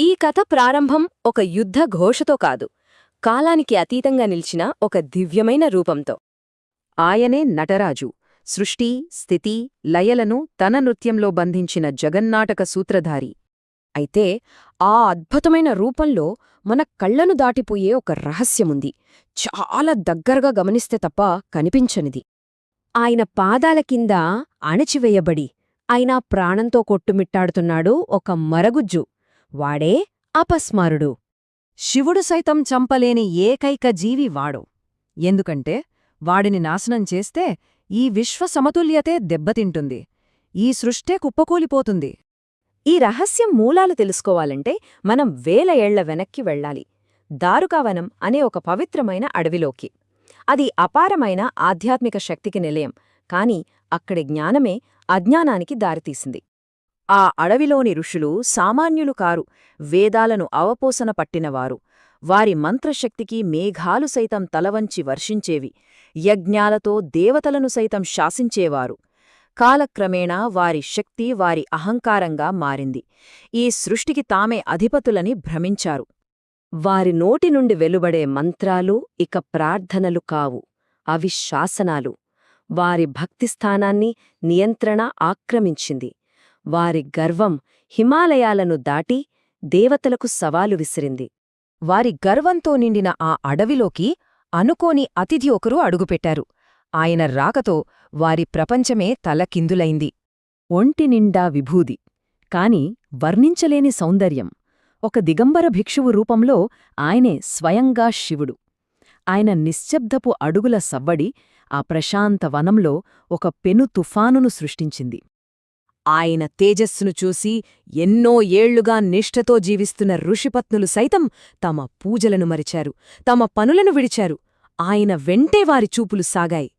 ఈ కథ ప్రారంభం ఒక యుద్ధ ఘోషతో కాదు, కాలానికి అతీతంగా నిలిచిన ఒక దివ్యమైన రూపంతో. ఆయనే నటరాజు, సృష్టి, స్థితి, లయలను తన నృత్యంలో బంధించిన జగన్నాటక సూత్రధారి. అయితే ఆ అద్భుతమైన రూపంలో మన కళ్లను దాటిపోయే ఒక రహస్యముంది, చాలా దగ్గరగా గమనిస్తే తప్ప కనిపించనిది. ఆయన పాదాల కింద అణచివేయబడి ఆయన ప్రాణంతో కొట్టుమిట్టాడుతున్నాడు ఒక మరగుజ్జు. వాడే అపస్మారుడు. శివుడు సైతం చంపలేని ఏకైక జీవి వాడు. ఎందుకంటే వాడిని నాశనం చేస్తే ఈ విశ్వ సమతుల్యతే దెబ్బతింటుంది, ఈ సృష్టే కుప్పకూలిపోతుంది. ఈ రహస్యం మూలాలు తెలుసుకోవాలంటే మనం వేల ఏళ్ల వెనక్కి వెళ్ళాలి, దారుకావనం అనే ఒక పవిత్రమైన అడవిలోకి. అది అపారమైన ఆధ్యాత్మిక శక్తికి నిలయం, కాని అక్కడి జ్ఞానమే అజ్ఞానానికి దారితీసింది. ఆ అడవిలోని ఋషులు సామాన్యులు కారు, వేదాలను అవపోసన పట్టినవారు. వారి మంత్రశక్తికి మేఘాలు సైతం తలవంచి వర్షించేవి, యజ్ఞాలతో దేవతలను సైతం శాసించేవారు. కాలక్రమేణా వారి శక్తి వారి అహంకారంగా మారింది. ఈ సృష్టికి తామే అధిపతులని భ్రమించారు. వారి నోటి నుండి వెలువడే మంత్రాలు ఇక ప్రార్థనలు కావు, అవి శాసనాలు. వారి భక్తిస్థానాన్ని నియంత్రణ ఆక్రమించింది. వారి గర్వం హిమాలయాలను దాటి దేవతలకు సవాలు విసిరింది. వారి గర్వంతో నిండిన ఆ అడవిలోకి అనుకోని అతిథి ఒకరు అడుగుపెట్టారు. ఆయన రాకతో వారి ప్రపంచమే తలకిందులైంది. ఒంటినిండా విభూది, కాని వర్ణించలేని సౌందర్యం. ఒక దిగంబర భిక్షువు రూపంలో ఆయనే స్వయంగా శివుడు. ఆయన నిశ్శబ్దపు అడుగుల సవ్వడి ఆ ప్రశాంత వనంలో ఒక పెను తుఫానును సృష్టించింది. ఆయన తేజస్సును చూసి ఎన్నో ఏళ్లుగా నిష్ఠతో జీవిస్తున్న ఋషిపత్నులు సైతం తమ పూజలను మరిచారు, తమ పనులను విడిచారు. ఆయన వెంటే వారి చూపులు సాగాయి.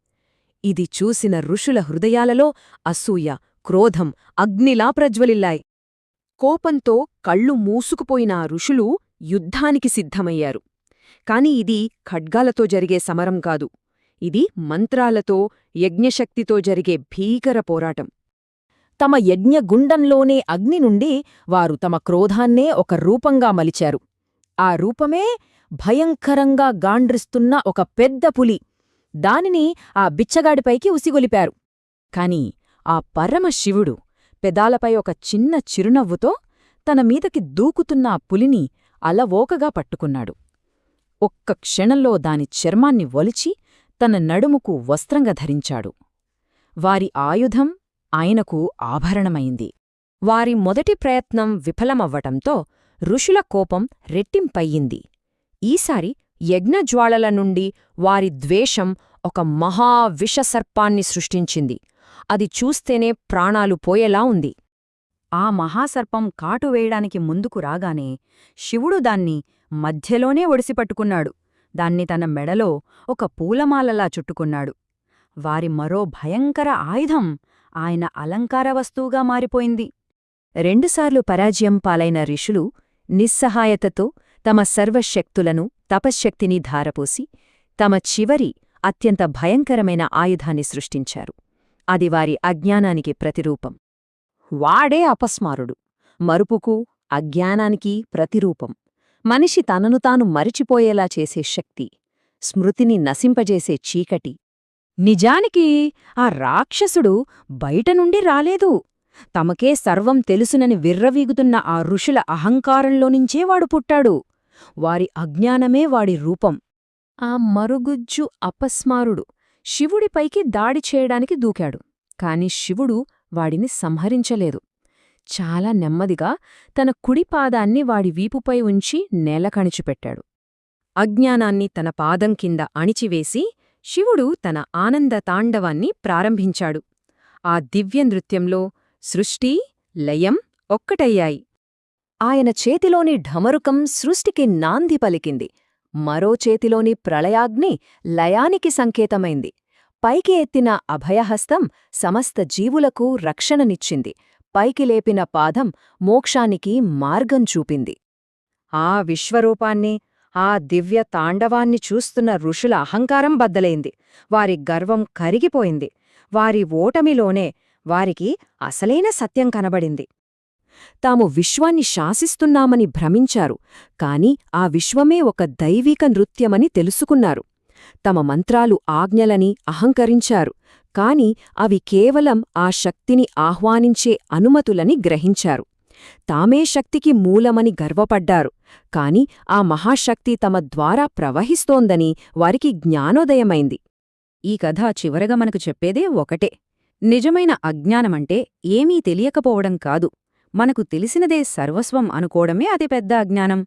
ఇది చూసిన ఋషుల హృదయాలలో అసూయ, క్రోధం అగ్నిలా ప్రజ్వలిల్లాయి. కోపంతో కళ్ళు మూసుకుపోయిన ఆ ఋషులు యుద్ధానికి సిద్ధమయ్యారు. కాని ఇది ఖడ్గాలతో జరిగే సమరం కాదు, ఇది మంత్రాలతో, యజ్ఞశక్తితో జరిగే భీకర పోరాటం. తమ యజ్ఞగుండంలోనే అగ్ని నుండి వారు తమ క్రోధాన్నే ఒక రూపంగా మలిచారు. ఆ రూపమే భయంకరంగా గాండ్రిస్తున్న ఒక పెద్ద పులి. దానిని ఆ బిచ్చగాడిపైకి ఉసిగొలిపారు. కాని ఆ పరమశివుడు పెదాలపై ఒక చిన్న చిరునవ్వుతో తన మీదకి దూకుతున్న ఆ పులిని అలవోకగా పట్టుకున్నాడు. ఒక్క క్షణంలో దాని చర్మాన్ని ఒలిచి తన నడుముకు వస్త్రంగా ధరించాడు. వారి ఆయుధం ఆయనకు ఆభరణమైంది. వారి మొదటి ప్రయత్నం విఫలమవ్వటంతో ఋషుల కోపం రెట్టింపయ్యింది. ఈసారి యజ్ఞజ్వాలల నుండి వారి ద్వేషం ఒక మహావిషసర్పాన్ని సృష్టించింది. అది చూస్తేనే ప్రాణాలు పోయేలా ఉంది. ఆ మహాసర్పం కాటువేయడానికి ముందుకు రాగానే శివుడు దాన్ని మధ్యలోనే ఒడిసిపట్టుకున్నాడు. దాన్ని తన మెడలో ఒక పూలమాలలా చుట్టుకున్నాడు. వారి మరో భయంకర ఆయుధం ఆయన అలంకార వస్తువుగా మారిపోయింది. రెండుసార్లు పరాజయం పాలైన ఋషులు నిస్సహాయతతో తమ సర్వశక్తులను, తపశ్శక్తిని ధారపోసి తమ చివరి అత్యంత భయంకరమైన ఆయుధాన్ని సృష్టించారు. అది వారి అజ్ఞానానికి ప్రతిరూపం. వాడే అపస్మారుడు, మరుపుకు, అజ్ఞానానికి ప్రతిరూపం. మనిషి తనను తాను మరిచిపోయేలా చేసే శక్తి, స్మృతిని నశింపజేసే చీకటి. నిజానికి ఆ రాక్షసుడు బయటనుండి రాలేదు. తమకే సర్వం తెలుసునని విర్రవీగుతున్న ఆ ఋషుల అహంకారంలోనించే వాడు పుట్టాడు. వారి అజ్ఞానమే వాడి రూపం. ఆ మరుగుజ్జు అపస్మారుడు శివుడిపైకి దాడి చేయడానికి దూకాడు. కాని శివుడు వాడిని సంహరించలేదు. చాలా నెమ్మదిగా తన కుడిపాదాన్ని వాడి వీపుపై ఉంచి నేలకణిచిపెట్టాడు. అజ్ఞానాన్ని తన పాదం కింద అణిచివేసి శివుడు తన ఆనంద తాండవాన్ని ప్రారంభించాడు. ఆ దివ్యనృత్యంలో సృష్టి, లయం ఒక్కటయ్యాయి. ఆయన చేతిలోని ఢమరుకం సృష్టికి నాంది పలికింది. మరో చేతిలోని ప్రళయాగ్ని లయానికి సంకేతమైంది. పైకి ఎత్తిన అభయహస్తం సమస్త జీవులకు రక్షణనిచ్చింది. పైకి లేపిన పాదం మోక్షానికి మార్గం చూపింది. ఆ విశ్వరూపాన్ని, ఆ దివ్య తాండవాన్ని చూస్తున్న ఋషుల అహంకారం బద్దలైంది. వారి గర్వం కరిగిపోయింది. వారి ఓటమిలోనే వారికి అసలైన సత్యం కనబడింది. తాము విశ్వాన్ని శాసిస్తున్నామని భ్రమించారు, కాని ఆ విశ్వమే ఒక దైవిక నృత్యమని తెలుసుకున్నారు. తమ మంత్రాలు ఆజ్ఞలని అహంకరించారు, కాని అవి కేవలం ఆ శక్తిని ఆహ్వానించే అనుమతులని గ్రహించారు. తామే శక్తికి మూలమని గర్వపడ్డారు, కాని ఆ మహాశక్తి తమ ద్వారా ప్రవహిస్తోందని వారికి జ్ఞానోదయమైంది. ఈ కథ చివరగా మనకు చెప్పేదే ఒకటే. నిజమైన అజ్ఞానమంటే ఏమీ తెలియకపోవడం కాదు, మనకు తెలిసినదే సర్వస్వం అనుకోవడమే అతిపెద్ద అజ్ఞానం.